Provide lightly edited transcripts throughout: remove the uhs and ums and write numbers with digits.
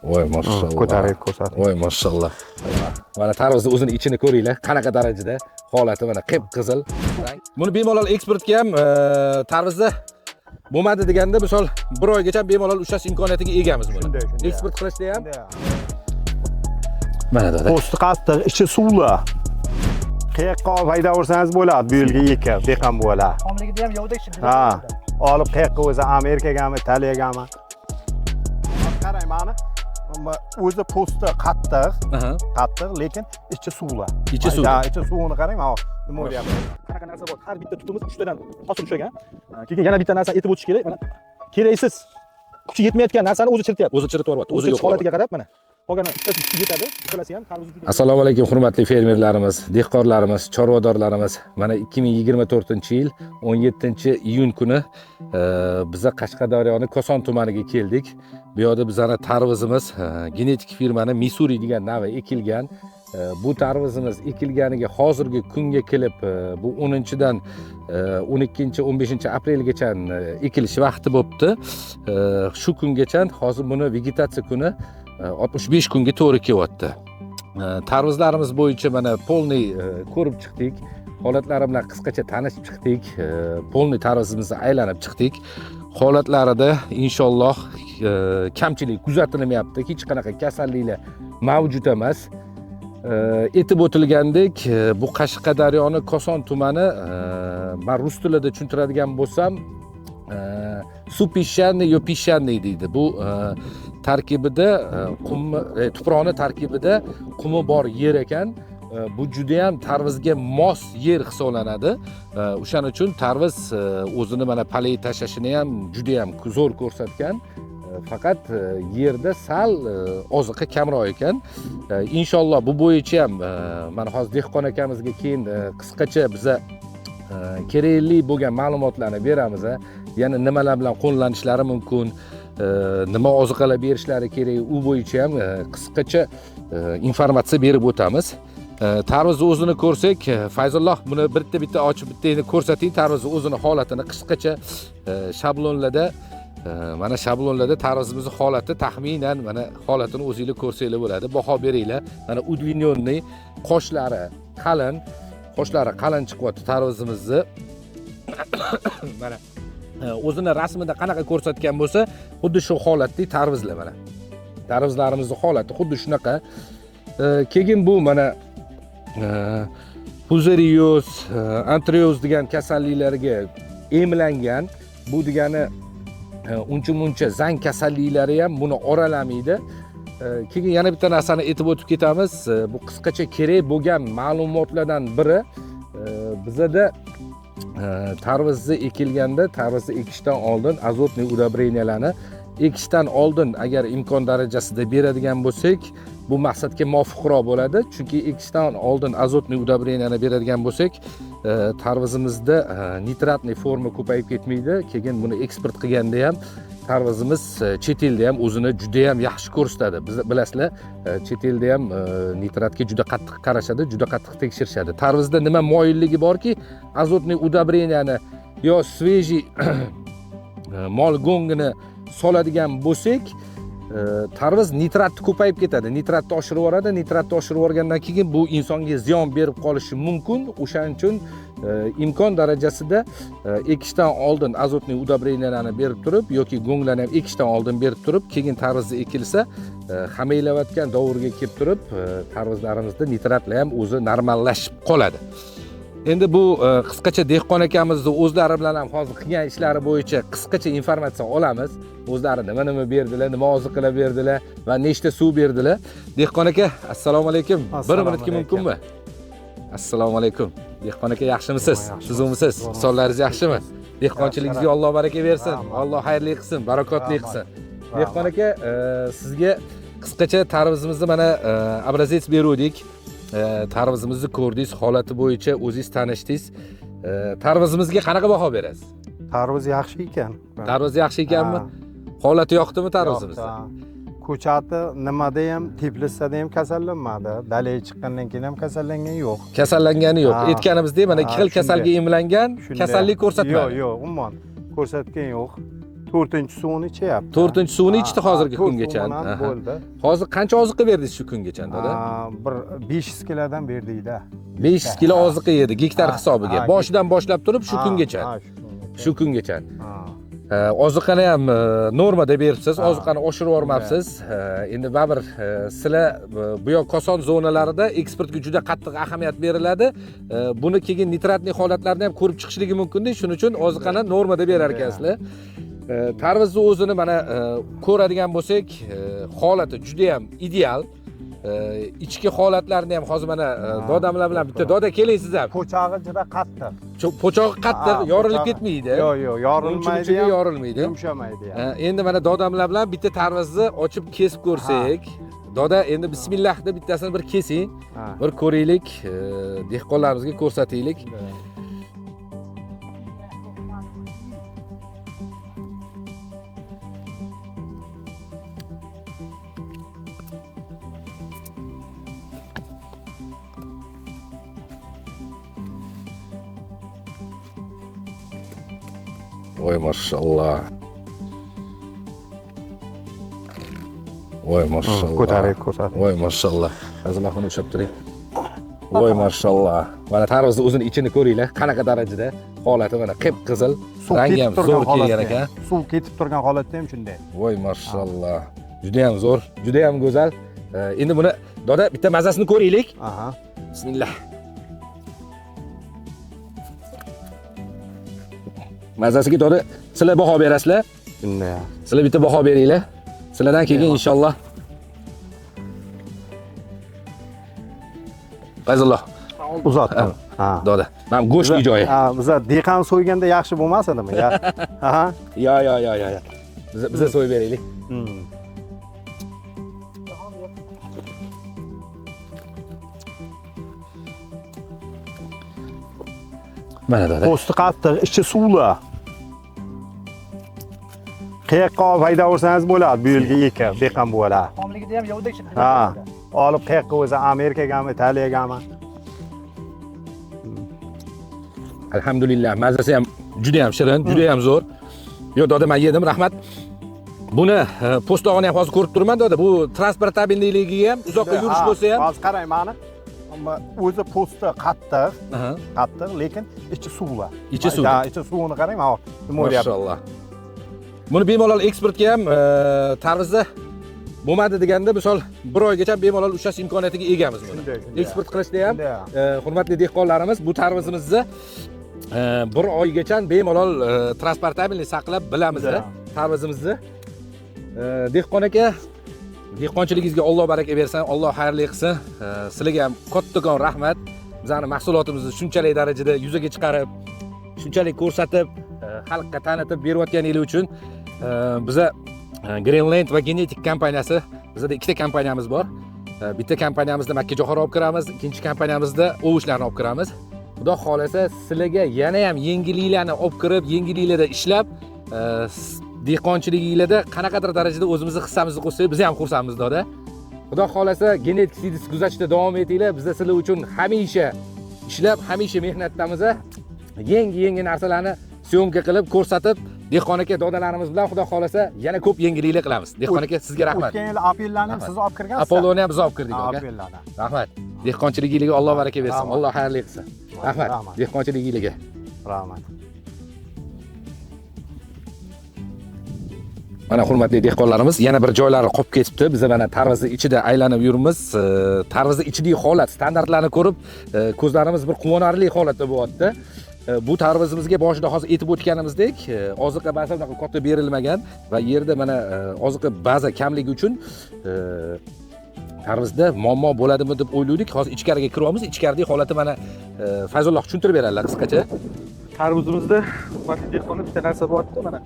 Voy maşallah. Ko'tarib ko'rsating. Voy maşallah. Mana tarvuzni o'zini ichini ko'ringlar, qanaqa darajada holati mana qip-qizil. Buni bemalol eksportga ham tarvuzni bo'lmadi deganda, misol 1 oygacha bemalol ushlash imkoniyatiga egamiz buni. Shunday. Eksport qilishda ham. Mana dada. Po'sti qattiq, ichi suvli. Qiyoqqa olib haydaversangiz bo'ladi, bu yilga ekib, dehqon bo'ladi. Xomligida ham yovdek shiddat. Ha, olib qiyoqqa o'zi Amerikagami, Italiyagami. Qarang mana. O'zi po'sti qattiq, lekin ichi suvli. Ichi suvli. Ha, ichi suvini qarang, mana nima bo'lyapti. Qanaqa narsa bor? Har bitta tutimiz 3 tadan hosil ushlagan. Keyin yana bitta narsa aytib o'tish kerak. Mana keraksiz kuchi yetmayotgan narsani o'zi chirityapti. O'zi chiritib yuboryapti. O'zi yo'q holatiga qarab mana. Qolgan bittasi kuchi yetadi, ikkalasi ham tarvuz juda. Assalomu alaykum hurmatli fermerlarimiz, dehqonlarimiz, chorvadorlarimiz. Mana 2024-yil 17-iyun kuni biz Qashqadaryoning Koson tumaniga keldik. Bu yerda bizning tarvuzimiz genetik firmaning Misuri degan navi ekilgan. Bu tarvuzimiz ekilganiga hozirgi kunga kelib bu 10-dan 12-15 aprelgacha ekilish vaqti bo'libdi. Shu kungacha hozir buni vegetatsiya kuni 65 kunga to'g'ri kelyapti. Tarvuzlarimiz bo'yicha mana polniy ko'rib chiqdik. Holatlari bilan qisqacha tanishib chiqdik. Polniy tarvuzimizni aylanib chiqdik. Holatlarida inshaalloh kamchilik kuzatilmayapti. Hech qanaqa kasalliklar mavjud emas. Aytib o'tilgandek, bu Qashqadaryoning Koson tumani, men rus tilida tushuntiradigan bo'lsam, supishanniy yo pishanniy deydi. Bu tarkibida tuproqni tarkibida qumi bor yer ekan. Bu juda ham tarvuzga mos yer hisoblanadi. O'shaning uchun tarvuz o'zini mana palay tashashini ham juda ham zo'r ko'rsatgan. Faqat yerda sal oziqa kamroq ekan. Inshaalloh bu bo'yicha ham mana hozir dehqon akamizga keyin qisqacha biza kerakli bo'lgan ma'lumotlarni beramiz. Yana nimalar bilan qo'llanishlari mumkin, nima oziqalar berishlari kerak, u bo'yicha ham qisqacha informatsiya berib o'tamiz. Tarvuzni o'zini ko'rsak, Fayzulloh buni bitta ochib bitta ko'rsating, tarvuzni o'zini holatini qisqacha shablonlarda mana shablonlarda tarvuzimiz holati taxminan mana holatini o'zingizlar ko'rsanglar bo'ladi. Baho beringlar. Mana udlinyonniy qoshlari qalin chiqyapti tarvuzimizni. Mana o'zini rasmida qanaqa ko'rsatgan bo'lsa, xuddi shu holatdagi tarvuzlar mana. Tarvuzlarimizning holati xuddi shunaqa. Keyin bu mana fuzarioz, antrioz degan kasalliklarga emlangan. Bu degani uncha zang kasalliklari ham buni oralamaydi. Keyin yana bitta narsani aytib o'tib ketamiz. Bu qisqacha kerak bo'lgan ma'lumotlardan biri bizada tarvuzni ekilganda, tarvuzni ekishdan oldin azotniy udobreniylarni ekishdan oldin agar imkon darajasida beradigan bo'lsak, bu maqsadga muvofiqroq bo'ladi. Chunki ekishdan oldin azotniy udobreniyani beradigan bo'lsak, tarvuzimizda nitratniy forma ko'payib ketmaydi. Keyin buni eksport qilganda ham tarvuzimiz chet elda ham o'zini juda ham yaxshi ko'rsatadi. Biz bilasizlar, chet elda ham nitratga juda qattiq qarashadi, juda qattiq tekshirishadi. Tarvuzda nima moyilligi borki, azotniy udobreniyani yo sveji mol gongini soladigan bo'lsak, tarvuz nitratni ko'payib ketadi. Nitratni oshirib yuboradi. Nitratni oshirib yuborgandan keyin bu insonga ziyon berib qolishi mumkin. O'shaning uchun imkon darajasida ekishdan oldin azotniy udobreniyani berib turib yoki gonglarni ham ekishdan oldin berib turib, keyin tarvuzni ekilsa, hamaylayotgan davrga kelib turib, tarvuzlarimizda nitratlar ham o'zi normallashib qoladi. Endi bu qisqacha dehqon akamizni o'zlari bilan ham hozir qilgan ishlari bo'yicha qisqacha informatsiya olamiz. O'zlari nima berdilar, nima oziqalar berdilar va nechta suv berdilar. Dehqon aka, assalomu alaykum. 1 minutga mumkinmi? Assalomu alaykum. Dehqon aka, yaxshimisiz? Sizumisiz? Sonlaringiz yaxshimi? Dehqonchiligingizga Alloh baraka bersin. Alloh xayrli qilsin, barakotli qilsin. Dehqon aka, sizga qisqacha tarvuzimizni mana obrazets berdik. Tarvuzimizni ko'rdingiz, holati bo'yicha o'zingiz tanishdingiz. Tarvuzimizga qanaqa baho berasiz? Tarvuz yaxshi ekan. Tarvuz yaxshi ekanmi? Holati yoqdimi tarvuzimizda? Ko'chati nimada ham, Tbilsida ham kasallanmadi. Dalaga chiqqandan keyin ham kasallangan yo'q. Kasallangani yo'q. Aytganimizdek, mana 2 xil kasalga emlangan, kasallik ko'rsatmadi. Yo'q, umuman ko'rsatgan yo'q. 4-chi suvini ichyapti. 4-suvini ichdi hozirgi kungacha. Bo'ldi. Hozir qancha oziqa berdingiz shu kungacha dada? Bir 500 kilodan berdikda. 500 kilo oziqa yedi gektar hisobiga. Boshidan boshlab turib shu kungacha. Shu kungacha. Oziqani ham normada beribsiz, oziqani oshirib yormabsiz. Endi baribir sizlar bu yoq Koson zonalarida eksportga juda qattiq ahamiyat beriladi. Buni keyin nitratli holatlarni ham ko'rib chiqishligi mumkin-da, shuning uchun oziqani normada berar ekansizlar. Tarvuzni o'zini mana ko'radigan bo'lsak, holati juda ham ideal. Ichki holatlarini ham hozir mana dodamlar bilan bitta doda keling siz ham. Po'chog'i juda qattiq. Po'chog'i qattiq, yorilib ketmaydi. Yo'q, yorilmaydi. Yorilmaydi. Yumshamaydi ham. Endi mana dodamlar bilan bitta tarvuzni ochib kesib ko'rsak. Doda endi bismillah deb bittasini bir kesing. Bir ko'raylik, dehqonlarimizga ko'rsataylik. Voy maşallah. Voy maşallah. Ko'tarib ko'rsat. Voy maşallah. Azalahini ushlab turing. Voy maşallah. Mana tarvuzni o'zini ichini ko'ringlar, qanaqa darajada holati mana qip-qizil, rangi ham zo'r kelgan ekan. Suv ketib turgan holatda ham shunday. Voy maşallah. Juda ham zo'r, juda ham go'zal. Endi buni doda bitta mazasini ko'raylik. Aha. Bismillah. Mazasiga doda sizlar baho berasizlar. Shunday. Sizlar bitta baho beringlar. Sizlardan keyin inshaalloh. Fayzulloh. Uzatdim. Ha. Doda. Mana go'shtli joyi. Ha, biza dehqon so'yganda yaxshi bo'lmas edimi? Aha. Yo. Biza so'yib beraylik. Mana doda. Po'sti qattiq, ichi suvli. Qayoqqa olib hayda ursangiz bo'ladi, bu yilga ekib, dehqon buvalar. Xomligida ham yovdek chiqadi. Ha. Olib qayoqqa o'zi Amerikagami, Italiyagami? Alhamdulillah, mazasi ham juda ham shirin, juda ham zo'r. Yo doda, men yedim, rahmat. Buni postog'ini ham hozir ko'rib turman doda. Bu transportabilligiga ham, uzoqqa yurish bo'lsa ham. Hozir qarang mana. Ammo o'zi po'sti qattiq, lekin ichi suvli. Ichi suvli. Ha, ichi suvini qarang, mana nima bo'lyapti. Maşallah. Buni bemalol eksportga ham tarvuzni bo'lmadi deganda, misol 1 oygacha bemalol ushlash imkoniyatiga egamiz buni. Eksport qilishda ham hurmatli dehqonlarimiz, bu tarvuzimizni 1 oygacha bemalol transportabilni saqlab bilamiz tarvuzimizni. Dehqon aka, dehqonchiligingizga Alloh baraka bersin, Alloh xayrli qilsin. Sizlarga ham kattakon rahmat. Bizning mahsulotimizni shunchalik darajada yuzaga chiqarib, shunchalik ko'rsatib, xalqqa tanitib berayotganingiz uchun biza Greenland va Genetik kompaniyasi, bizda ikkita kompaniyamiz bor. Bitta kompaniyamizda makkajo'xori olib kiramiz, ikkinchi kompaniyamizda ovuchlarni olib kiramiz. Xudo xolasa sizlarga yana ham yengilliklarni olib kirib, yengilliklarda ishlab, dehqonchiligingizda qanaqadir darajada o'zimizni hissamizni qo'shsak, biz ham xursandmiz doda. Xudo xolasa Genetik Seeds kuzatishda davom etinglar. Biz sizlar uchun hamisha ishlab, hamisha mehnatdamiz. Yangi narsalarni syomka qilib ko'rsatib, dehqon aka dodalarimiz bilan xudo xolasa yana ko'p yangiliklar qilamiz. Dehqon aka sizga rahmat. O'tgan yil apellarni ham siz olib kirgansiz. Apolloni ham biz olib kirdik aka. Rahmat. Dehqonchiligingizga Alloh baraka bersin. Alloh xayrli qilsin. Rahmat. Dehqonchiligingizga. Rahmat. Mana hurmatli dehqonlarimiz, yana bir joylari qolib ketibdi. Biz mana tarvuzni ichida aylanib yurimiz. Tarvuzni ichidagi holat, standartlarni ko'rib, ko'zlarimiz bir quvonarli holatda bo'lyapti. Bu tarvuzimizga boshida hozir aytib o'tganimizdek, oziqa ba'zi unaqa katta berilmagan va yerda mana oziqa ba'zi kamligi uchun tarvuzda muammo bo'ladimi deb o'yladik. Hozir ichkariga kiryapmiz. Ichkaridagi holati mana Fayzulloh tushuntirib beradilar qisqacha. Tarvuzimizda hurmatli dehqonlar bitta narsa bo'lyapti mana.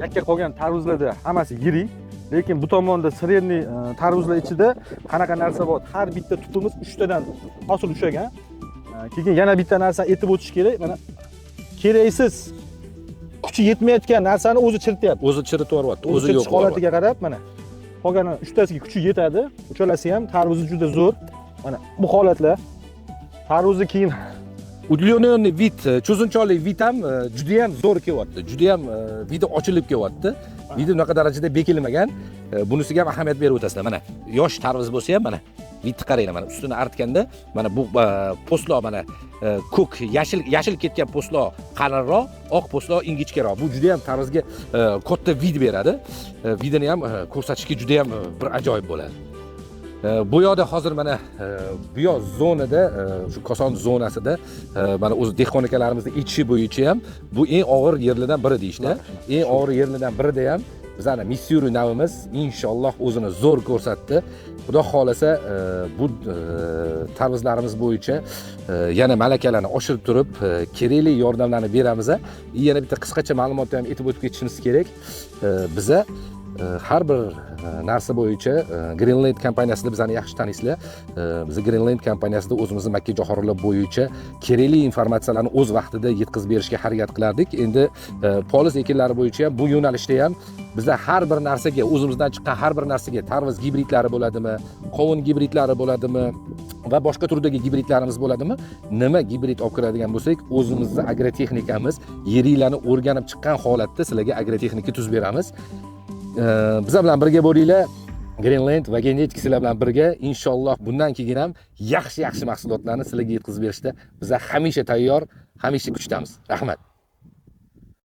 Yakka qolgan tarvuzlarda hammasi yirik, lekin bu tomonda sredniy tarvuzlar ichida qanaqa narsa bor? Har bitta tupimiz 3 tadan hosil ushlagan. Keyin yana bitta narsani aytib o'tish kerak. Mana keraksiz kuchi yetmayotgan narsani o'zi chirityapti. O'zi chiritib yuryapti. O'zi yo'q holatiga qarab mana. Qolgani 3 tasiga kuchi yetadi. Uchalasi ham tarvuzi juda zo'r. Mana bu holatlar. Tarvuzni keyin Удлиненный vid, cho'zinchali vid ham juda ham zo'r kelyapti. Juda ham vidi ochilib kelyapti. Vidi unaqa darajada bekilmagan. Bunisiga ham ahamiyat berib o'tasizlar. Mana yosh tarvuz bo'lsa ham mana vidni qaranglar, mana ustini artganda mana bu postloq mana ko'k, yashil ketgan postloq qalinroq, oq postloq ingichkaroq. Bu juda ham tarvuzga katta vid beradi. Vidini ham ko'rsatishga juda ham bir ajoyib bo'ladi. Bu yoqda hozir mana bu yoq zonada, shu Koson zonasida mana o'z dehqon akalarimizning aytishi bo'yicha ham bu eng og'ir yerlardan biri deyishdi. Eng og'ir yerlardan birida ham bizning Missuri navimiz inshaalloh o'zini zo'r ko'rsatdi. Xudo xolasa bu tarvuzlarimiz bo'yicha yana malakalarni oshirib turib, kerakli yordamlarni beramiz. Yana bitta qisqacha ma'lumotni ham aytib o'tib ketishimiz kerak. Biza har bir narsa bo'yicha Greenland kompaniyasida bizani yaxshi taniysizlar. Biz Greenland kompaniyasida o'zimizni makka jo'xorilar bo'yicha kerakli informatsiyalarni o'z vaqtida yetkazib berishga harakat qilardik. Endi poliz ekinlari bo'yicha ham bu yo'nalishda ham bizda har bir narsaga, o'zimizdan chiqqan har bir narsaga tarvuz gibridlari bo'ladimi, qovun gibridlari bo'ladimi va boshqa turdagi gibridlarimiz bo'ladimi? Nima gibrid olib kiradigan bo'lsak, o'zimizning agrotexnikamiz yeringlarni o'rganib chiqqan holatda sizlarga agrotexnika tuzib beramiz. Bizlar bilan birga bo'linglar. Greenland va genetik sizlar bilan birga inshaalloh bundan keyin ham yaxshi mahsulotlarni sizlarga yetkazib berishda biz hamisha tayyor, hamisha kuchdamiz. Rahmat.